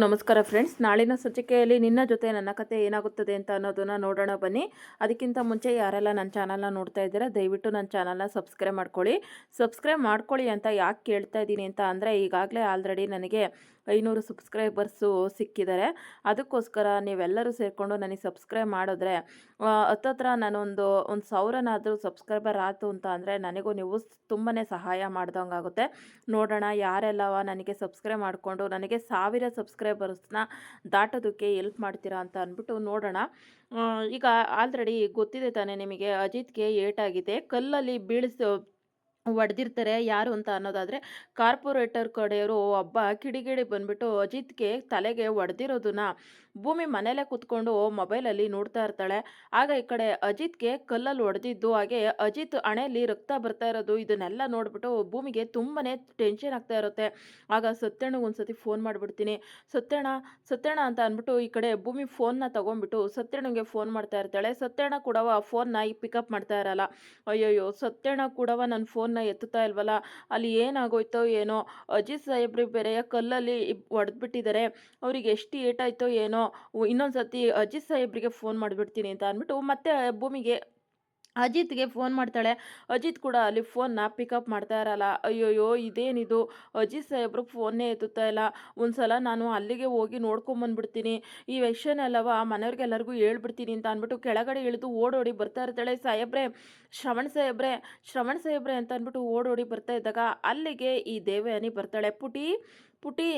ನಮಸ್ಕಾರ ಫ್ರೆಂಡ್ಸ್, ನಾಳಿನ ಸಂಚಿಕೆಯಲ್ಲಿ ನಿನ್ನ ಜೊತೆ ನನ್ನ ಕತೆ ಏನಾಗುತ್ತದೆ ಅಂತ ಅನ್ನೋದನ್ನ ನೋಡೋಣ ಬನ್ನಿ. ಅದಕ್ಕಿಂತ ಮುಂಚೆ ಯಾರೆಲ್ಲ ನನ್ನ ಚಾನಲ್ನ ನೋಡ್ತಾ ಇದ್ದೀರಾ ದಯವಿಟ್ಟು ನನ್ನ ಚಾನಲ್ನ ಸಬ್ಸ್ಕ್ರೈಬ್ ಮಾಡ್ಕೊಳ್ಳಿ ಅಂತ ಯಾಕೆ ಕೇಳ್ತಾ ಇದ್ದೀನಿ ಅಂತ ಅಂದರೆ, ಈಗಾಗಲೇ ಆಲ್ರೆಡಿ ನನಗೆ 500 ಸಬ್ಸ್ಕ್ರೈಬರ್ಸು ಸಿಕ್ಕಿದ್ದಾರೆ. ಅದಕ್ಕೋಸ್ಕರ ನೀವೆಲ್ಲರೂ ಸೇರಿಕೊಂಡು ನನಗೆ ಸಬ್ಸ್ಕ್ರೈಬ್ ಮಾಡಿದ್ರೆ ಹತ್ತತ್ರ ನಾನೊಂದು 1000ನಾದರೂ ಸಬ್ಸ್ಕ್ರೈಬರ್ ಆಯಿತು ಅಂತ ಅಂದರೆ ನನಗೂ ನೀವು ತುಂಬಾ ಸಹಾಯ ಮಾಡ್ದಂಗಾಗುತ್ತೆ. ನೋಡೋಣ ಯಾರೆಲ್ಲವ ನನಗೆ ಸಬ್ಸ್ಕ್ರೈಬ್ ಮಾಡಿಕೊಂಡು ನನಗೆ 1000 ಸಬ್ಸ್ಕ್ರೈಬರ್ಸ್ನ ದಾಟೋದಕ್ಕೆ ಎಲ್ಪ್ ಮಾಡ್ತೀರಾ ಅಂತ ಅಂದ್ಬಿಟ್ಟು ನೋಡೋಣ. ಈಗ ಆಲ್ರೆಡಿ ಗೊತ್ತಿದೆ ತಾನೇ ನಿಮಗೆ, ಅಜಿತ್ಗೆ ಏಟಾಗಿದೆ, ಕಲ್ಲಲ್ಲಿ ಹೊಡೆದಿರ್ತಾರೆ. ಯಾರು ಅಂತ ಅನ್ನೋದಾದರೆ ಕಾರ್ಪೊರೇಟರ್ ಕಡೆಯವರು ಒಬ್ಬ ಕಿಡಿಗೇಡಿ ಬಂದ್ಬಿಟ್ಟು ಅಜಿತ್ಗೆ ತಲೆಗೆ ಹೊಡೆದಿರೋದನ್ನ ಭೂಮಿ ಮನೇಲೆ ಕೂತ್ಕೊಂಡು ಮೊಬೈಲಲ್ಲಿ ನೋಡ್ತಾ ಇರ್ತಾಳೆ. ಆಗ ಈ ಕಡೆ ಅಜಿತ್ಗೆ ಕಲ್ಲಲ್ಲಿ ಹೊಡೆದಿದ್ದು, ಹಾಗೆ ಅಜಿತ್ ಹಣೆಯಲ್ಲಿ ರಕ್ತ ಬರ್ತಾ ಇರೋದು ಇದನ್ನೆಲ್ಲ ನೋಡ್ಬಿಟ್ಟು ಭೂಮಿಗೆ ತುಂಬಾ ಟೆನ್ಷನ್ ಆಗ್ತಾ ಇರುತ್ತೆ. ಆಗ ಸತ್ಯಣ್ಣಗೆ ಒಂದ್ಸತಿ ಫೋನ್ ಮಾಡಿಬಿಡ್ತೀನಿ. ಸತ್ಯಣ್ಣ ಸತ್ಯಣ್ಣ ಅಂತ ಅಂದ್ಬಿಟ್ಟು ಈ ಕಡೆ ಭೂಮಿ ಫೋನ್ನ ತೊಗೊಂಡ್ಬಿಟ್ಟು ಸತ್ಯಣ್ಣಗೆ ಫೋನ್ ಮಾಡ್ತಾ ಇರ್ತಾಳೆ. ಸತ್ಯಣ್ಣ ಕೂಡ ಫೋನ್ನ ಪಿಕಪ್ ಮಾಡ್ತಾ ಇರಲ್ಲ. ಅಯ್ಯಯ್ಯೋ, ಸತ್ಯಣ್ಣ ಕೂಡವ ನನ್ನ ಫೋನ್ನ ಎತ್ತುತ್ತಾ ಇಲ್ವಲ್ಲ, ಅಲ್ಲಿ ಏನಾಗೋಯ್ತೋ ಏನೋ, ಅಜಿತ್ ಸಾಹೇಬ್ರಿಗೆ ಬೇರೆ ಕಲ್ಲಲ್ಲಿ ಹೊಡೆದ್ಬಿಟ್ಟಿದ್ದಾರೆ, ಅವ್ರಿಗೆ ಎಷ್ಟು ಏಟಾಯ್ತೋ ಏನೋ, ಇನ್ನೊಂದು ಸತಿ ಅಜಿತ್ ಸಾಹೇಬ್ರಿಗೆ ಫೋನ್ ಮಾಡಿಬಿಡ್ತೀನಿ ಅಂತ ಅಂದ್ಬಿಟ್ಟು ಮತ್ತೆ ಭೂಮಿಗೆ ಅಜಿತ್ಗೆ ಫೋನ್ ಮಾಡ್ತಾಳೆ. ಅಜಿತ್ ಕೂಡ ಅಲ್ಲಿ ಫೋನ್ನ ಪಿಕಪ್ ಮಾಡ್ತಾ ಇರಲ್ಲ. ಅಯ್ಯೋಯ್ಯೋ, ಇದೇನಿದು, ಅಜಿತ್ ಸಾಹೇಬ್ರು ಫೋನ್ನೇ ಎತ್ತುತ್ತಾ ಇಲ್ಲ. ಒಂದ್ಸಲ ನಾನು ಅಲ್ಲಿಗೆ ಹೋಗಿ ನೋಡ್ಕೊಂಬಂದ್ಬಿಡ್ತೀನಿ, ಈ ವಿಷಯನೆಲ್ಲವ ಮನೆಯವ್ರಿಗೆಲ್ಲರಿಗೂ ಹೇಳ್ಬಿಡ್ತೀನಿ ಅಂತ ಅಂದ್ಬಿಟ್ಟು ಕೆಳಗಡೆ ಇಳಿದು ಓಡೋಡಿ ಬರ್ತಾ ಇರ್ತಾಳೆ. ಸಾಹೇಬ್ರೆ, ಶ್ರವಣ್ ಸಾಹೇಬ್ರೆ ಅಂತ ಅಂದ್ಬಿಟ್ಟು ಓಡೋಡಿ ಬರ್ತಾ ಇದ್ದಾಗ ಅಲ್ಲಿಗೆ ಈ ದೇವಯಾನಿ ಬರ್ತಾಳೆ. ಪುಟಿ ಪುಟಿ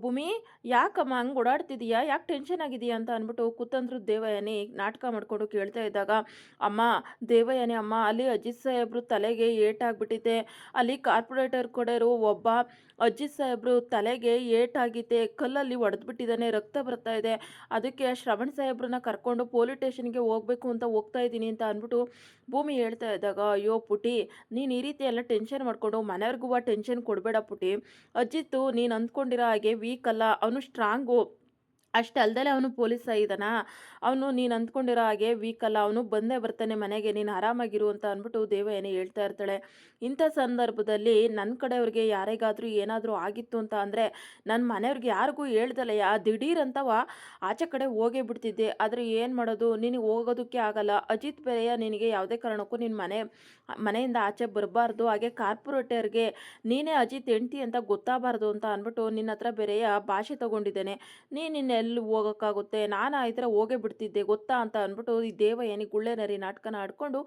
ಭೂಮಿ, ಯಾಕಮ್ಮ ಹಂಗೆ ಓಡಾಡ್ತಿದೀಯಾ, ಯಾಕೆ ಟೆನ್ಷನ್ ಆಗಿದೆಯಾ ಅಂತ ಅಂದ್ಬಿಟ್ಟು ಕೂತಂದ್ರು ದೇವಯಾನಿ ನಾಟಕ ಮಾಡಿಕೊಂಡು ಕೇಳ್ತಾ ಇದ್ದಾಗ, ಅಮ್ಮ ದೇವಯಾನಿ ಅಮ್ಮ, ಅಲ್ಲಿ ಅಜಿತ್ ಸಾಹೇಬ್ರು ತಲೆಗೆ ಏಟಾಗ್ಬಿಟ್ಟಿದೆ, ಅಲ್ಲಿ ಕಾರ್ಪೊರೇಟರ್ ಕೊಡೋರು ಒಬ್ಬ ಅಜಿತ್ ಸಾಹೇಬ್ರು ತಲೆಗೆ ಏಟಾಗಿದೆ, ಕಲ್ಲಲ್ಲಿ ಹೊಡೆದ್ಬಿಟ್ಟಿದ್ದಾನೆ, ರಕ್ತ ಬರ್ತಾ ಇದೆ, ಅದಕ್ಕೆ ಶ್ರವಣ್ ಸಾಹೇಬ್ರನ್ನ ಕರ್ಕೊಂಡು ಪೊಲೀಸ್ ಸ್ಟೇಷನ್ಗೆ ಹೋಗ್ಬೇಕು ಅಂತ ಹೋಗ್ತಾ ಇದ್ದೀನಿ ಅಂತ ಅಂದ್ಬಿಟ್ಟು ಭೂಮಿ ಹೇಳ್ತಾ ಇದ್ದಾಗ, ಅಯ್ಯೋ ಪುಟಿ, ನೀನು ಈ ರೀತಿ ಎಲ್ಲ ಟೆನ್ಷನ್ ಮಾಡಿಕೊಂಡು ಮನೆಯವ್ರಿಗೂ ಟೆನ್ಷನ್ ಕೊಡಬೇಡ ಪುಟಿ. ಅಜಿತ್ತು ನೀನು ಅಂದ್ಕೊಂಡಿರೋ ಹಾಗೆ ವೀಕ್ ಅಲ್ಲ, ಅವನು ಸ್ಟ್ರಾಂಗು. ಅಷ್ಟಲ್ದಲೆ ಅವನು ಪೊಲೀಸ್ ಇದ್ದಾನ, ಅವನು ನೀನು ಅಂದ್ಕೊಂಡಿರೋ ಹಾಗೆ ವೀಕ್ ಅಲ್ಲ, ಅವನು ಬಂದೇ ಬರ್ತಾನೆ ಮನೆಗೆ, ನೀನು ಆರಾಮಾಗಿರು ಅಂತ ಅಂದ್ಬಿಟ್ಟು ದೇವಯಾನಿ ಹೇಳ್ತಾ ಇರ್ತಾಳೆ. ಇಂಥ ಸಂದರ್ಭದಲ್ಲಿ ನನ್ನ ಕಡೆಯವ್ರಿಗೆ ಯಾರಿಗಾದರೂ ಏನಾದರೂ ಆಗಿತ್ತು ಅಂತ ಅಂದರೆ ನನ್ನ ಮನೆಯವ್ರಿಗೆ ಯಾರಿಗೂ ಹೇಳ್ದಲ್ಲ ದಿಢೀರಂತವ ಆಚೆ ಕಡೆ ಹೋಗೇ ಬಿಡ್ತಿದ್ದೆ. ಆದರೆ ಏನು ಮಾಡೋದು, ನಿನಗೆ ಹೋಗೋದಕ್ಕೆ ಆಗಲ್ಲ. ಅಜಿತ್ ಬೇರೆಯ ನಿನಗೆ ಯಾವುದೇ ಕಾರಣಕ್ಕೂ ನಿನ್ನ ಮನೆಯಿಂದ ಆಚೆ ಬರಬಾರ್ದು, ಹಾಗೆ ಕಾರ್ಪೊರೇಟರ್ಗೆ ನೀನೇ ಅಜಿತ್ ಹೆಂಡ್ತಿ ಅಂತ ಗೊತ್ತಾಗಬಾರ್ದು ಅಂತ ಅಂದ್ಬಿಟ್ಟು ನಿನ್ನ ಹತ್ರ ಬೇರೆಯ ಭಾಷೆ ತೊಗೊಂಡಿದ್ದೇನೆ, ನೀನು ಎಲ್ಲಿ ಹೋಗೋಕ್ಕಾಗುತ್ತೆ, ನಾನು ಈ ಥರ ಹೋಗೇ ಬಿಡ್ತಿದ್ದೆ ಗೊತ್ತಾ ಅಂತ ಅಂದ್ಬಿಟ್ಟು ಈ ದೇವಯಾನಿ ಗುಳ್ಳೆ ನರಿ ನಾಟಕನ ಆಡ್ಕೊಂಡು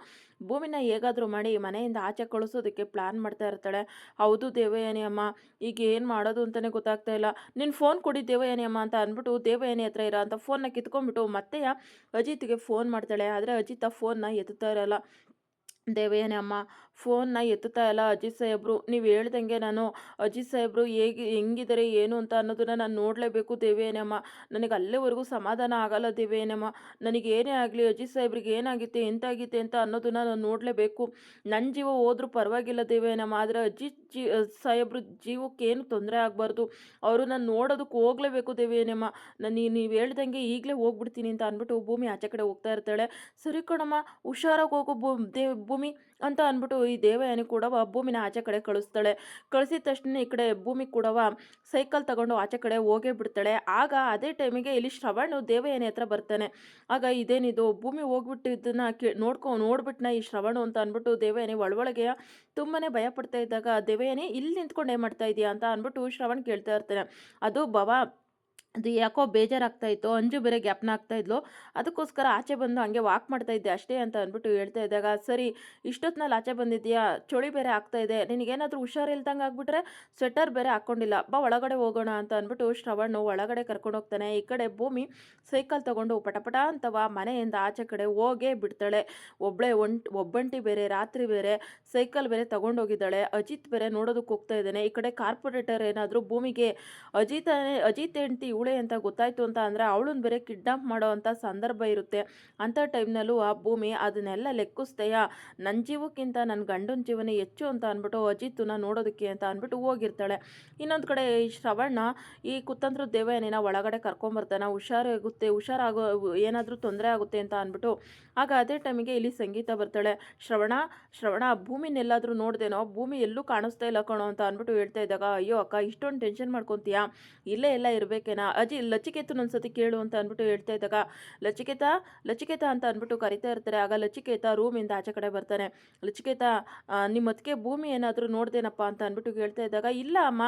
ಭೂಮಿನ ಹೇಗಾದರೂ ಮಾಡಿ ಮನೆಯಿಂದ ಆಚೆ ಕಳಿಸೋದಕ್ಕೆ ಪ್ಲ್ಯಾನ್ ಮಾಡ್ತಾ ಇರ್ತಾಳೆ. ಹೌದು ದೇವಯಾನಿ ಅಮ್ಮ, ಈಗ ಏನು ಮಾಡೋದು ಅಂತಲೇ ಗೊತ್ತಾಗ್ತಾ ಇಲ್ಲ, ನಿನ್ನ ಫೋನ್ ಕೊಡಿ ದೇವಯಾನಿ ಅಮ್ಮ ಅಂತ ಅಂದ್ಬಿಟ್ಟು ದೇವಯಾನಿ ಹತ್ರ ಇರೋ ಅಂತ ಫೋನ್ನ ಕಿತ್ಕೊಂಡ್ಬಿಟ್ಟು ಮತ್ತೆ ಅಜಿತ್ಗೆ ಫೋನ್ ಮಾಡ್ತಾಳೆ. ಆದರೆ ಅಜಿತ್ ಆ ಫೋನ್ನ ಎತ್ತುತ್ತಾ ಇರಲ್ಲ. ದೇವಯಾನಿ ಅಮ್ಮ, ಫೋನ್ನ ಎತ್ತುತ್ತಾ ಇಲ್ಲ ಅಜಿತ್ ಸಾಹೇಬ್ರು, ನೀವು ಹೇಳ್ದಂಗೆ ನಾನು ಅಜಿತ್ ಸಾಹೇಬ್ರು ಹೆಂಗಿದ್ದಾರೆ ಏನು ಅಂತ ಅನ್ನೋದನ್ನು ನಾನು ನೋಡಲೇಬೇಕು ದೇವಯಾನಿ ಅಮ್ಮ, ನನಗೆ ಅಲ್ಲೇವರೆಗೂ ಸಮಾಧಾನ ಆಗಲ್ಲ ದೇವಯಾನಿ ಅಮ್ಮ, ನನಗೆ ಏನೇ ಆಗಲಿ ಅಜಿತ್ ಸಾಹೇಬ್ರಿಗೆ ಏನಾಗಿತ್ತೆ ಎಂತಾಗಿತ್ತೆ ಅಂತ ಅನ್ನೋದನ್ನು ನಾನು ನೋಡಲೇಬೇಕು. ನನ್ನ ಜೀವ ಹೋದ್ರೂ ಪರವಾಗಿಲ್ಲ ದೇವಯಾನಿ ಅಮ್ಮ, ಆದರೆ ಅಜಿತ್ ಸಾಹೇಬ್ರು ಜೀವಕ್ಕೆ ಏನು ತೊಂದರೆ ಆಗಬಾರ್ದು, ಅವರು ನಾನು ನೋಡೋದಕ್ಕೆ ಹೋಗಲೇಬೇಕು ದೇವಯಾನಿ ಅಮ್ಮ, ನೀವು ಹೇಳ್ದಂಗೆ ಈಗಲೇ ಹೋಗ್ಬಿಡ್ತೀನಿ ಅಂತ ಅಂದ್ಬಿಟ್ಟು ಭೂಮಿ ಆಚೆ ಕಡೆ ಹೋಗ್ತಾ ಇರ್ತಾಳೆ. ಸರಿ ಕಣಮ್ಮ, ಹುಷಾರಾಗಿ ಹೋಗು ಭೂಮಿ ಅಂತ ಅಂದ್ಬಿಟ್ಟು ಈ ದೇವಯಾನಿ ಕೂಡವ ಭೂಮಿನ ಆಚೆ ಕಡೆ ಕಳಿಸ್ತಾಳೆ. ಕಳಿಸಿದ ತಕ್ಷಣ ಈ ಕಡೆ ಭೂಮಿ ಕೂಡವ ಸೈಕಲ್ ತಗೊಂಡು ಆಚೆ ಕಡೆ ಹೋಗೇ ಬಿಡ್ತಾಳೆ. ಆಗ ಅದೇ ಟೈಮಿಗೆ ಇಲ್ಲಿ ಶ್ರವಣ್ ದೇವಯಾನಿ ಹತ್ರ ಬರ್ತಾನೆ. ಆಗ ಇದೇನಿದು, ಭೂಮಿ ಹೋಗ್ಬಿಟ್ಟಿದ್ದನ್ನ ನೋಡ್ಬಿಟ್ನ ಈ ಶ್ರವಣು ಅಂತ ಅಂದ್ಬಿಟ್ಟು ದೇವಯಾನಿ ಒಳಗೆ ತುಂಬಾ ಭಯ ಪಡ್ತಾ ಇದ್ದಾಗ, ದೇವಯಾನಿ ಇಲ್ಲಿ ನಿಂತ್ಕೊಂಡು ಏನು ಮಾಡ್ತಾ ಇದೆಯಾ ಅಂತ ಅಂದ್ಬಿಟ್ಟು ಶ್ರವಣ್ ಕೇಳ್ತಾ ಇರ್ತಾನೆ. ಅದು ಅದು ಯಾಕೋ ಬೇಜಾರಾಗ್ತಾ ಇತ್ತು, ಅಂಜು ಬೇರೆ ಜ್ಞಾಪನ ಆಗ್ತಾ ಇದ್ಲು, ಅದಕ್ಕೋಸ್ಕರ ಆಚೆ ಬಂದು ಹಂಗೆ ವಾಕ್ ಮಾಡ್ತಾ ಇದ್ದೆ ಅಷ್ಟೇ ಅಂತ ಅಂದ್ಬಿಟ್ಟು ಹೇಳ್ತಾ ಇದ್ದಾಗ, ಸರಿ ಇಷ್ಟೊತ್ತಿನಲ್ಲಿ ಆಚೆ ಬಂದಿದ್ದೀಯಾ, ಚಳಿ ಬೇರೆ ಆಗ್ತಾ ಇದೆ, ನಿನಗೇನಾದರೂ ಹುಷಾರಿಲ್ದಂಗೆ ಆಗ್ಬಿಟ್ರೆ ಸ್ವೆಟರ್ ಬೇರೆ ಹಾಕ್ಕೊಂಡಿಲ್ಲ, ಬಾ ಒಳಗಡೆ ಹೋಗೋಣ ಅಂತ ಅಂದ್ಬಿಟ್ಟು ಶ್ರವಣ್ ಒಳಗಡೆ ಕರ್ಕೊಂಡು ಹೋಗ್ತಾನೆ. ಈ ಕಡೆ ಭೂಮಿ ಸೈಕಲ್ ತಗೊಂಡು ಪಟಪಟ ಅಂತವ ಮನೆಯಿಂದ ಆಚೆ ಕಡೆ ಹೋಗೇ ಬಿಡ್ತಾಳೆ. ಒಬ್ಬಂಟಿ ಬೇರೆ, ರಾತ್ರಿ ಬೇರೆ, ಸೈಕಲ್ ಬೇರೆ ತಗೊಂಡೋಗಿದ್ದಾಳೆ. ಅಜಿತ್ ಬೇರೆ ನೋಡೋದಕ್ಕೆ ಹೋಗ್ತಾ ಇದ್ದಾನೆ. ಈ ಕಡೆ ಕಾರ್ಪೊರೇಟರ್ ಏನಾದರೂ ಭೂಮಿಗೆ ಅಜಿತ್ ಹೆಂಡ್ತಿ ಇವಳೇ ಅಂತ ಗೊತ್ತಾಯಿತು ಅಂತ ಅಂದರೆ ಅವಳನ್ನ ಬೇರೆ ಕಿಡ್ನಾಪ್ ಮಾಡೋ ಅಂಥ ಸಂದರ್ಭ ಇರುತ್ತೆ. ಅಂಥ ಟೈಮ್ನಲ್ಲೂ ಆ ಭೂಮಿ ಅದನ್ನೆಲ್ಲ ಲೆಕ್ಕಿಸ್ದೆಯ ನನ್ನ ಜೀವಕ್ಕಿಂತ ನನ್ನ ಗಂಡನ ಜೀವನೇ ಹೆಚ್ಚು ಅಂತ ಅಂದ್ಬಿಟ್ಟು ಅಜಿತ್ನ ನೋಡೋದಕ್ಕೆ ಅಂತ ಅಂದ್ಬಿಟ್ಟು ಹೋಗಿರ್ತಾಳೆ. ಇನ್ನೊಂದು ಕಡೆ ಈ ಶ್ರವಣ ಈ ಕುತಂತ್ರ ದೇವಯಾನಿನ ಒಳಗಡೆ ಕರ್ಕೊಂಬರ್ತಾನೆ. ಹುಷಾರಾಗುತ್ತೆ, ಹುಷಾರಾಗೋ ಏನಾದರೂ ತೊಂದರೆ ಆಗುತ್ತೆ ಅಂತ ಅಂದ್ಬಿಟ್ಟು. ಆಗ ಅದೇ ಟೈಮಿಗೆ ಇಲ್ಲಿ ಸಂಗೀತ ಬರ್ತಾಳೆ. ಶ್ರವಣ ಶ್ರವಣ ಭೂಮಿನೆಲ್ಲಾದರೂ ನೋಡ್ದೇನೋ, ಭೂಮಿ ಎಲ್ಲೂ ಕಾಣಿಸ್ತಾ ಇಲ್ಲ ಕಣೋ ಅಂತ ಅಂದ್ಬಿಟ್ಟು ಹೇಳ್ತಾ ಇದ್ದಾಗ, ಅಯ್ಯೋ ಅಕ್ಕ ಇಷ್ಟೊಂದು ಟೆನ್ಷನ್ ಮಾಡ್ಕೊತೀಯಾ, ಇಲ್ಲೇ ಎಲ್ಲ ಇರಬೇಕೇನಾ, ಲಚಿಕೇತನ ಒಂದ್ಸತಿ ಕೇಳು ಅಂತ ಅಂದ್ಬಿಟ್ಟು ಹೇಳ್ತಾ ಇದ್ದಾಗ, ಲಚಿಕೇತ ಲಚಿಕೇತ ಅಂತ ಅಂದ್ಬಿಟ್ಟು ಕರಿತಾ ಇರ್ತಾರೆ. ಆಗ ಲಚಿಕೇತ ರೂಮಿಂದ ಆಚೆ ಕಡೆ ಬರ್ತಾನೆ. ಲಚಿಕೇತ ನಿಮ್ಮ ಅದಕ್ಕೆ ಭೂಮಿ ಏನಾದರೂ ನೋಡ್ದೇನಪ್ಪ ಅಂತ ಅಂದ್ಬಿಟ್ಟು ಹೇಳ್ತಾ ಇದ್ದಾಗ, ಇಲ್ಲ ಅಮ್ಮ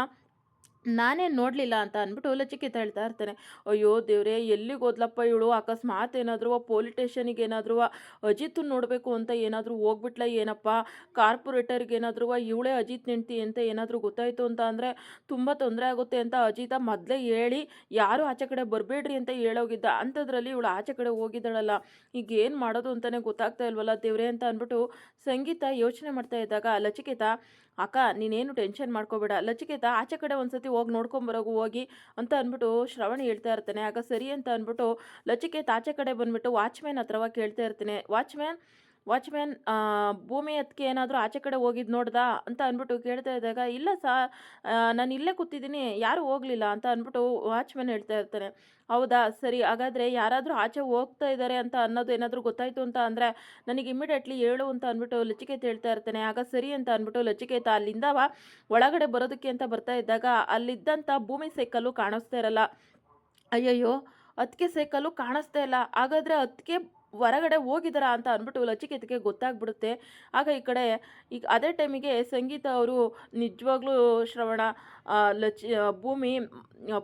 ನಾನೇನು ನೋಡಲಿಲ್ಲ ಅಂತ ಅಂದ್ಬಿಟ್ಟು ಲಚಿಕೇತ ಹೇಳ್ತಾ ಇರ್ತಾನೆ. ಅಯ್ಯೋ ದೇವ್ರೇ, ಎಲ್ಲಿಗೆ ಹೋದ್ಲಪ್ಪ ಇವಳು, ಅಕಸ್ಮಾತ್ ಏನಾದರೂ ಪೊಲೀಸ್ ಸ್ಟೇಷನಿಗೆ ಏನಾದರೂ ಅಜಿತ್ನ ನೋಡಬೇಕು ಅಂತ ಏನಾದರೂ ಹೋಗ್ಬಿಟ್ಲ ಏನಪ್ಪ, ಕಾರ್ಪೊರೇಟರ್ಗೆ ಏನಾದರೂ ಇವಳೇ ಅಜಿತ್ ಹೆಂಡ್ತಿ ಅಂತ ಏನಾದರೂ ಗೊತ್ತಾಯಿತು ಅಂತ ಅಂದರೆ ತುಂಬ ತೊಂದರೆ ಆಗುತ್ತೆ ಅಂತ ಅಜಿತ ಮೊದಲೇ ಹೇಳಿ ಯಾರು ಆಚೆ ಕಡೆ ಬರಬೇಡ್ರಿ ಅಂತ ಹೇಳೋಗಿದ್ದ. ಅಂಥದ್ರಲ್ಲಿ ಇವಳು ಆಚೆ ಕಡೆ ಹೋಗಿದ್ದಾಳಲ್ಲ, ಈಗ ಏನು ಮಾಡೋದು ಅಂತಲೇ ಗೊತ್ತಾಗ್ತಾ ಇಲ್ವಲ್ಲ ದೇವ್ರೇ ಅಂತ ಅಂದ್ಬಿಟ್ಟು ಸಂಗೀತ ಯೋಚನೆ ಮಾಡ್ತಾ ಇದ್ದಾಗ, ಲಚಿಕೇತ ಅಕ್ಕ ನೀನೇನು ಟೆನ್ಷನ್ ಮಾಡ್ಕೋಬೇಡ, ಲಚಿಕೇತ ಆಚೆ ಕಡೆ ಒಂದ್ಸತಿ ಹೋಗಿ ನೋಡ್ಕೊಂಬರೋಗು ಹೋಗಿ ಅಂತ ಅಂದ್ಬಿಟ್ಟು ಶ್ರವಣ ಹೇಳ್ತಾ ಇರ್ತಾನೆ. ಆಗ ಸರಿ ಅಂತ ಅಂದ್ಬಿಟ್ಟು ಲಚಿಕೇತ ಆಚೆ ಕಡೆ ಬಂದ್ಬಿಟ್ಟು ವಾಚ್ಮ್ಯಾನ್ ಹತ್ರವ ಕೇಳ್ತಾ ಇರ್ತೀನಿ, ವಾಚ್ಮ್ಯಾನ್ ವಾಚ್ಮ್ಯಾನ್ ಭೂಮಿ ಅದಕ್ಕೆ ಏನಾದರೂ ಆಚೆ ಕಡೆ ಹೋಗಿದ್ದು ನೋಡ್ದಾ ಅಂತ ಅಂದ್ಬಿಟ್ಟು ಕೇಳ್ತಾ ಇದ್ದಾಗ, ಇಲ್ಲ ನಾನು ಇಲ್ಲೇ ಕೂತಿದ್ದೀನಿ, ಯಾರೂ ಹೋಗಲಿಲ್ಲ ಅಂತ ಅಂದ್ಬಿಟ್ಟು ವಾಚ್ಮ್ಯಾನ್ ಹೇಳ್ತಾ ಇರ್ತಾನೆ. ಹೌದಾ ಸರಿ, ಹಾಗಾದರೆ ಯಾರಾದರೂ ಆಚೆ ಹೋಗ್ತಾ ಇದ್ದಾರೆ ಅಂತ ಅನ್ನೋದು ಏನಾದರೂ ಗೊತ್ತಾಯಿತು ಅಂತ ಅಂದರೆ ನನಗೆ ಇಮಿಡಿಯೇಟ್ಲಿ ಹೇಳು ಅಂತ ಅಂದ್ಬಿಟ್ಟು ಲಚಿಕೇತ ಹೇಳ್ತಾ ಇರ್ತಾನೆ. ಆಗ ಸರಿ ಅಂತ ಅಂದ್ಬಿಟ್ಟು ಲಚಿಕೇತ ಅಲ್ಲಿಂದವ ಒಳಗಡೆ ಬರೋದಕ್ಕೆ ಅಂತ ಬರ್ತಾ ಇದ್ದಾಗ ಅಲ್ಲಿದ್ದಂಥ ಭೂಮಿ ಸೈಕಲ್ಲು ಕಾಣಿಸ್ತಾ ಇರಲ್ಲ. ಅಯ್ಯಯ್ಯೋ, ಅತ್ತಿಗೆ ಸೈಕಲ್ಲು ಕಾಣಿಸ್ತಾ ಇಲ್ಲ, ಹಾಗಾದರೆ ಅತ್ತಿಗೆ ಹೊರಗಡೆ ಹೋಗಿದ್ದಾರಾ ಅಂತ ಅಂದ್ಬಿಟ್ಟು ಲಚಿಕೇತಗೆ ಗೊತ್ತಾಗ್ಬಿಡುತ್ತೆ. ಆಗ ಈ ಕಡೆ ಈಗ ಅದೇ ಟೈಮಿಗೆ ಸಂಗೀತ ಅವರು ನಿಜವಾಗ್ಲೂ ಶ್ರವಣ ಭೂಮಿ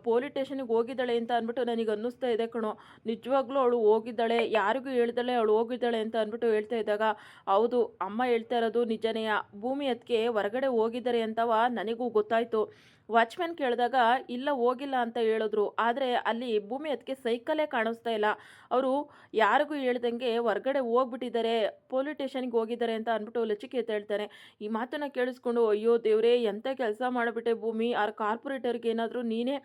ಪೊಲೀಸ್ ಸ್ಟೇಷನಿಗೆ ಹೋಗಿದ್ದಾಳೆ ಅಂತ ಅಂದ್ಬಿಟ್ಟು ನನಗೆ ಅನ್ನಿಸ್ತಾ ಇದೆ ಕಣೋ, ನಿಜವಾಗ್ಲೂ ಅವಳು ಹೋಗಿದ್ದಾಳೆ, ಯಾರಿಗೂ ಹೇಳ್ದಾಳೆ ಅವಳು ಹೋಗಿದ್ದಾಳೆ ಅಂತ ಅಂದ್ಬಿಟ್ಟು ಹೇಳ್ತಾ ಇದ್ದಾಗ, ಹೌದು ಅಮ್ಮ ಹೇಳ್ತಾ ಇರೋದು ನಿಜನೆಯ, ಭೂಮಿ ಅದಕ್ಕೆ ಹೊರಗಡೆ ಹೋಗಿದ್ದಾರೆ ಅಂತವ ನನಗೂ ಗೊತ್ತಾಯಿತು. ವಾಚ್ಮ್ಯಾನ್ ಕೇಳಿದಾಗ ಇಲ್ಲ ಹೋಗಿಲ್ಲ ಅಂತ ಹೇಳಿದ್ರು, ಆದರೆ ಅಲ್ಲಿ ಭೂಮಿ ಅದಕ್ಕೆ ಸೈಕಲೇ ಕಾಣಿಸ್ತಾ ಇಲ್ಲ, ಅವರು ಯಾರಿಗೂ ಹೇಳ್ದಂಗೆ ಹೊರಗಡೆ ಹೋಗ್ಬಿಟ್ಟಿದ್ದಾರೆ, ಪೊಲೀಸ್ ಸ್ಟೇಷನ್ಗೆ ಹೋಗಿದ್ದಾರೆ ಅಂತ ಅಂದ್ಬಿಟ್ಟು ಲಚಿಕೇತ ಹೇಳ್ತಾರೆ. ಈ ಮಾತನ್ನು ಕೇಳಿಸ್ಕೊಂಡು ಅಯ್ಯೋ ದೇವರೇ ಎಂಥ ಕೆಲಸ ಮಾಡಿಬಿಟ್ಟೆ ಭೂಮಿ, ಆ ಕಾರ್ಪೊರೇಟರ್ಗೆ ಏನಾದರೂ ನೀನೇ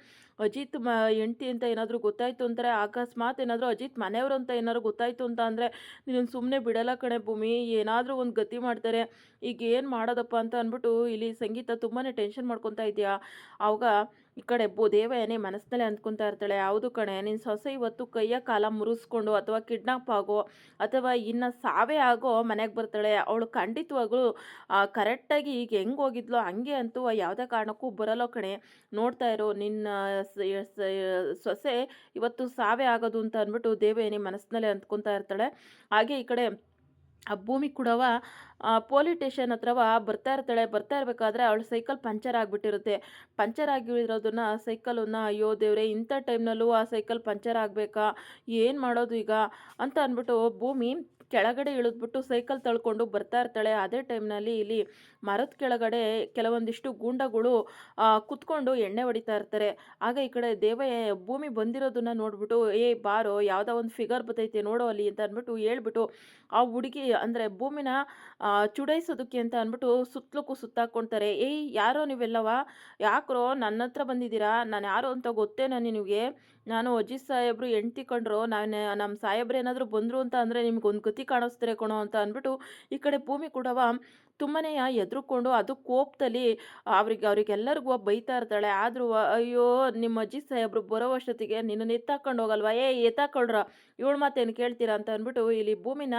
ಅಜಿತ್ ಹೆಂಡ್ತಿ ಅಂತ ಏನಾದರೂ ಗೊತ್ತಾಯಿತು ಅಂತಾರೆ, ಅಕಸ್ಮಾತ್ ಏನಾದರೂ ಅಜಿತ್ ಮನೆಯವರು ಅಂತ ಏನಾದರೂ ಗೊತ್ತಾಯಿತು ಅಂತ ಅಂದರೆ ನೀನು ಸುಮ್ಮನೆ ಬಿಡಲ್ಲ ಕಣೆ ಭೂಮಿ, ಏನಾದರೂ ಒಂದು ಗತಿ ಮಾಡ್ತಾರೆ, ಈಗ ಏನು ಮಾಡೋದಪ್ಪ ಅಂತ ಅಂದ್ಬಿಟ್ಟು ಇಲ್ಲಿ ಸಂಗೀತ ತುಂಬಾ ಟೆನ್ಷನ್ ಮಾಡ್ಕೊತಾ ಇದೆಯಾ. ಆವಾಗ ಈ ಕಡೆ ದೇವಯಾನಿ ಮನಸ್ಸಿನಲ್ಲೇ ಅಂದ್ಕೊತಾ ಇರ್ತಾಳೆ, ಹೌದು ಕಣೆ ನಿನ್ನ ಸೊಸೆ ಇವತ್ತು ಕೈಯ ಕಾಲ ಮುರಿಸ್ಕೊಂಡು ಅಥವಾ ಕಿಡ್ನಾಪ್ ಆಗೋ ಅಥವಾ ಇನ್ನು ಸಾವೇ ಆಗೋ ಮನೆಗೆ ಬರ್ತಾಳೆ, ಅವಳು ಖಂಡಿತವಾಗ್ಲೂ ಕರೆಕ್ಟಾಗಿ ಈಗ ಹೆಂಗೆ ಹೋಗಿದ್ಲೋ ಹಂಗೆ ಅಂತೂ ಯಾವುದೇ ಕಾರಣಕ್ಕೂ ಬರಲ್ಲೋ ಕಣೆ, ನೋಡ್ತಾ ಇರೋ ನಿನ್ನ ಸೊಸೆ ಇವತ್ತು ಸಾವೇ ಆಗೋದು ಅಂತ ಅಂದ್ಬಿಟ್ಟು ದೇವಯಾನಿ ಮನಸ್ಸಿನಲ್ಲೇ ಅಂದ್ಕೊತಾ ಇರ್ತಾಳೆ. ಹಾಗೆ ಈ ಕಡೆ ಆ ಭೂಮಿ ಕೂಡವ ಪೊಲೀಸ್ ಸ್ಟೇಷನ್ ಹತ್ರವ ಬರ್ತಾ ಇರ್ತಾಳೆ. ಬರ್ತಾ ಇರಬೇಕಾದ್ರೆ ಅವಳ ಸೈಕಲ್ ಪಂಚರ್ ಆಗಿಬಿಟ್ಟಿರುತ್ತೆ. ಪಂಚರ್ ಆಗಿರೋದನ್ನ ಸೈಕಲನ್ನು ಅಯ್ಯೋ ದೇವ್ರೆ, ಇಂಥ ಟೈಮ್ನಲ್ಲೂ ಆ ಸೈಕಲ್ ಪಂಚರ್ ಆಗಬೇಕಾ, ಏನು ಮಾಡೋದು ಈಗ ಅಂತ ಅಂದ್ಬಿಟ್ಟು ಭೂಮಿ ಕೆಳಗಡೆ ಇಳಿದ್ಬಿಟ್ಟು ಸೈಕಲ್ ತಳ್ಕೊಂಡು ಬರ್ತಾ ಇರ್ತಾಳೆ. ಅದೇ ಟೈಮ್ನಲ್ಲಿ ಇಲ್ಲಿ ಮರದ ಕೆಳಗಡೆ ಕೆಲವೊಂದಿಷ್ಟು ಗೂಂಡಗಳು ಕುತ್ಕೊಂಡು ಎಣ್ಣೆ ಹೊಡಿತಾ ಇರ್ತಾರೆ. ಆಗ ಈ ಕಡೆ ಭೂಮಿ ಬಂದಿರೋದನ್ನ ನೋಡ್ಬಿಟ್ಟು ಬಾರೋ ಯಾವುದೋ ಒಂದು ಫಿಗರ್ ಬರ್ತೈತೆ ನೋಡೋ ಅಲ್ಲಿ ಅಂತ ಅಂದ್ಬಿಟ್ಟು ಹೇಳ್ಬಿಟ್ಟು ಆ ಹುಡುಗಿ ಅಂದರೆ ಭೂಮಿನ ಚುಡಾಯಿಸೋದಕ್ಕೆ ಅಂತ ಅಂದ್ಬಿಟ್ಟು ಸುತ್ತಲಕ್ಕೂ ಸುತ್ತಾಕೊಳ್ತಾರೆ. ಯಾರೋ ನೀವೆಲ್ಲವ, ಯಾಕ್ರೋ ನನ್ನ ಹತ್ರ ಬಂದಿದ್ದೀರಾ, ನಾನು ಯಾರು ಅಂತ ಗೊತ್ತೇನಾ ನಿನಗೆ, ನಾನು ಅಜಿತ್ ಸಾಹೇಬ್ರು ಹೆಂಡ್ತಿ ಕಂಡ್ರು, ನಾನು ನಮ್ಮ ಸಾಹೇಬ್ರು ಏನಾದರೂ ಬಂದರು ಅಂತ ಅಂದರೆ ನಿಮ್ಗೊಂದು ಗತಿ ಕಾಣಿಸ್ತಾರೆ ಕಣೋ ಅಂತ ಅಂದ್ಬಿಟ್ಟು ಈ ಕಡೆ ಭೂಮಿ ಕೂಡವ ತುಂಬಾ ಎದ್ರುಕೊಂಡು ಅದು ಕೋಪದಲ್ಲಿ ಅವರಿಗೆಲ್ಲರಿಗೂ ಬೈತಾ ಇರ್ತಾಳೆ. ಆದರೂ ಅಯ್ಯೋ ನಿಮ್ಮ ಅಜಿತ್ ಸಾಹೇಬ್ರು ಬರೋ ಅಷ್ಟೊತ್ತಿಗೆ ನಿನ್ನನ್ನು ಎತ್ತಾಕೊಂಡು ಹೋಗಲ್ವಾ, ಎತ್ತಾಕೊಳ್ರ ಇವಳು ಮಾತೇನು ಕೇಳ್ತೀರಾ ಅಂತ ಅಂದ್ಬಿಟ್ಟು ಇಲ್ಲಿ ಭೂಮಿನ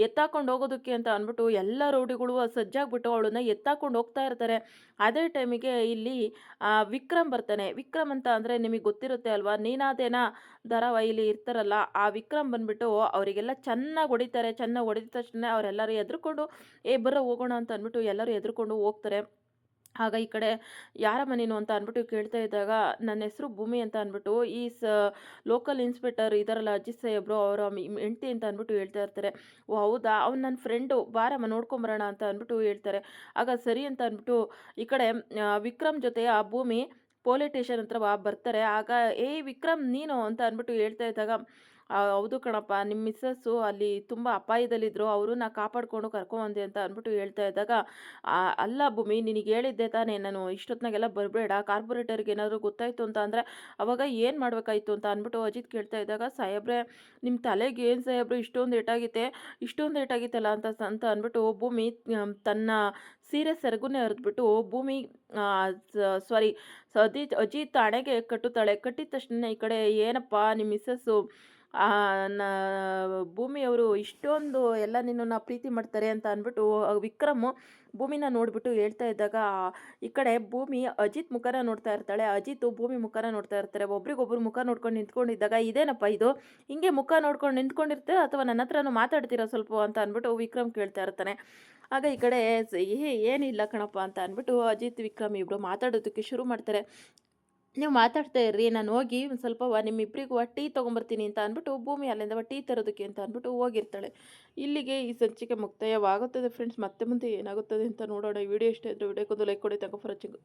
ಎತ್ತಾಕೊಂಡು ಹೋಗೋದಕ್ಕೆ ಅಂತ ಅಂದ್ಬಿಟ್ಟು ಎಲ್ಲ ರೌಡಿಗಳು ಸಜ್ಜಾಗ್ಬಿಟ್ಟು ಅವಳನ್ನ ಎತ್ತಾಕೊಂಡು ಹೋಗ್ತಾ ಇರ್ತಾರೆ. ಅದೇ ಟೈಮಿಗೆ ಇಲ್ಲಿ ವಿಕ್ರಮ್ ಬರ್ತಾನೆ. ವಿಕ್ರಮ್ ಅಂತ ಅಂದರೆ ನಿಮಗೆ ಗೊತ್ತಿರುತ್ತೆ ಅಲ್ವಾ, ನೀನಾದೇನಾ ಧಾರಾವಾಹಿಲಿ ಇರ್ತಾರಲ್ಲ, ಆ ವಿಕ್ರಮ್ ಬಂದ್ಬಿಟ್ಟು ಅವರಿಗೆಲ್ಲ ಚೆನ್ನಾಗಿ ಹೊಡಿತಾರೆ. ಚೆನ್ನಾಗಿ ಹೊಡೆದ ತಕ್ಷಣ ಅವರೆಲ್ಲರೂ ಎದ್ರುಕೊಂಡು ಬರೋ ಹೋಗೋಣ ಅಂತ ಅಂದ್ಬಿಟ್ಟು ಎಲ್ಲರೂ ಎದ್ರುಕೊಂಡು ಹೋಗ್ತಾರೆ. ಆಗ ಈ ಕಡೆ ಯಾರಮ್ಮ ನೀನು ಅಂತ ಅಂದ್ಬಿಟ್ಟು ಕೇಳ್ತಾ ಇದ್ದಾಗ, ನನ್ನ ಹೆಸರು ಭೂಮಿ ಅಂತ ಅಂದ್ಬಿಟ್ಟು ಈ ಲೋಕಲ್ ಇನ್ಸ್ಪೆಕ್ಟರ್ ಇದಾರಲ್ಲ ಅಜಿತ್ ಸಾಹೇಬ್ರು ಅವರ ಹೆಂಡ್ತಿ ಅಂತ ಅಂದ್ಬಿಟ್ಟು ಹೇಳ್ತಾ ಇರ್ತಾರೆ. ಓ ಹೌದಾ, ಅವ್ನು ನನ್ನ ಫ್ರೆಂಡು, ಬಾರಮ್ಮ ನೋಡ್ಕೊಂಬರೋಣ ಅಂತ ಅಂದ್ಬಿಟ್ಟು ಹೇಳ್ತಾರೆ. ಆಗ ಸರಿ ಅಂತ ಅಂದ್ಬಿಟ್ಟು ಈ ಕಡೆ ವಿಕ್ರಮ್ ಜೊತೆ ಆ ಭೂಮಿ ಪೊಲೀಸ್ ಸ್ಟೇಷನ್ ಹತ್ರ ಬರ್ತಾರೆ. ಆಗ ವಿಕ್ರಮ್ ನೀನು ಅಂತ ಅಂದ್ಬಿಟ್ಟು ಹೇಳ್ತಾ ಇದ್ದಾಗ, ಹೌದು ಕಣಪ್ಪ, ನಿಮ್ಮ ಮಿಸ್ಸಸ್ಸು ಅಲ್ಲಿ ತುಂಬ ಅಪಾಯದಲ್ಲಿದ್ದರು, ಅವ್ರನ್ನ ಕಾಪಾಡಿಕೊಂಡು ಕರ್ಕೊಂಬಂದೆ ಅಂತ ಅಂದ್ಬಿಟ್ಟು ಹೇಳ್ತಾ ಇದ್ದಾಗ, ಅಲ್ಲ ಭೂಮಿ, ನಿನಗೆ ಹೇಳಿದ್ದೆ ತಾನೇ ನಾನು ಇಷ್ಟೊತ್ತಿನಾಗೆಲ್ಲ ಬರಬೇಡ, ಕಾರ್ಪೊರೇಟರ್ಗೆ ಏನಾದರೂ ಗೊತ್ತಾಯಿತು ಅಂತ ಅಂದರೆ ಅವಾಗ ಏನು ಮಾಡಬೇಕಾಯ್ತು ಅಂತ ಅಂದ್ಬಿಟ್ಟು ಅಜಿತ್ ಕೇಳ್ತಾ ಇದ್ದಾಗ, ಸಾಹೇಬ್ರೆ ನಿಮ್ಮ ತಲೆಗೆ ಏನು ಸಾಹೇಬ್ರು ಇಷ್ಟೊಂದು ಏಟಾಗಿದೆ, ಇಷ್ಟೊಂದು ಏಟಾಗಿತ್ತಲ್ಲ ಅಂತ ಅಂದ್ಬಿಟ್ಟು ಭೂಮಿ ತನ್ನ ಸೀರೆ ಸೆರಗುನ್ನೇ ಹರಿದ್ಬಿಟ್ಟು ಭೂಮಿ ಸಾರಿ ಅಜಿತ್ ಹಣೆಗೆ ಕಟ್ಟುತ್ತಾಳೆ. ಕಟ್ಟಿದ ತಕ್ಷಣ ಈ ಕಡೆ ಏನಪ್ಪ ನಿಮ್ಮ ಮಿಸ್ಸಸ್ಸು ಆ, ನ ಭೂಮಿಯವರು ಇಷ್ಟೊಂದು ಎಲ್ಲ ನಿನ್ನನ್ನು ಪ್ರೀತಿ ಮಾಡ್ತಾರೆ ಅಂತ ಅಂದ್ಬಿಟ್ಟು ವಿಕ್ರಮ್ ಭೂಮಿನ ನೋಡ್ಬಿಟ್ಟು ಹೇಳ್ತಾ ಇದ್ದಾಗ, ಈ ಕಡೆ ಭೂಮಿ ಅಜಿತ್ ಮುಖನ ನೋಡ್ತಾ ಇರ್ತಾಳೆ, ಅಜಿತ್ ಭೂಮಿ ಮುಖನ ನೋಡ್ತಾ ಇರ್ತಾರೆ. ಒಬ್ರಿಗೊಬ್ರು ಮುಖ ನೋಡ್ಕೊಂಡು ನಿಂತ್ಕೊಂಡಿದ್ದಾಗ, ಇದೇನಪ್ಪ ಇದು ಹಿಂಗೆ ಮುಖ ನೋಡ್ಕೊಂಡು ನಿಂತ್ಕೊಂಡಿರ್ತೀರಾ ಅಥವಾ ನನ್ನ ಹತ್ರನೂ ಮಾತಾಡ್ತೀರಾ ಸ್ವಲ್ಪ ಅಂತ ಅಂದ್ಬಿಟ್ಟು ವಿಕ್ರಮ್ ಕೇಳ್ತಾ ಇರ್ತಾನೆ. ಆಗ ಈ ಕಡೆ ಏನಿಲ್ಲ ಕಣಪ್ಪ ಅಂತ ಅಂದ್ಬಿಟ್ಟು ಅಜಿತ್ ವಿಕ್ರಮ್ ಇಬ್ಬರು ಮಾತಾಡೋದಕ್ಕೆ ಶುರು ಮಾಡ್ತಾರೆ. ನೀವು ಮಾತಾಡ್ತಾ ಇರ್ರಿ, ನಾನು ಹೋಗಿ ಒಂದು ಸ್ವಲ್ಪ ನಿಮ್ಮಿಬ್ಬರಿಗೂ ಟೀ ತೊಗೊಂಬರ್ತೀನಿ ಅಂತ ಅಂದ್ಬಿಟ್ಟು ಭೂಮಿ ಅಲ್ಲಿಂದ ಟೀ ತರೋದಕ್ಕೆ ಅಂತ ಅಂದ್ಬಿಟ್ಟು ಹೋಗಿರ್ತಾಳೆ. ಇಲ್ಲಿಗೆ ಈ ಸಂಚಿಕೆ ಮುಕ್ತಾಯವಾಗುತ್ತದೆ ಫ್ರೆಂಡ್ಸ್. ಮತ್ತೆ ಮುಂದೆ ಏನಾಗುತ್ತದೆ ಅಂತ ನೋಡೋಣ. ಈ ವಿಡಿಯೋ ಇಷ್ಟ ಇದ್ದರೆ ವಿಡಿಯೋಕ್ಕೊಂದು ಲೈಕ್ ಕೊಡಿ. Thank you for watching.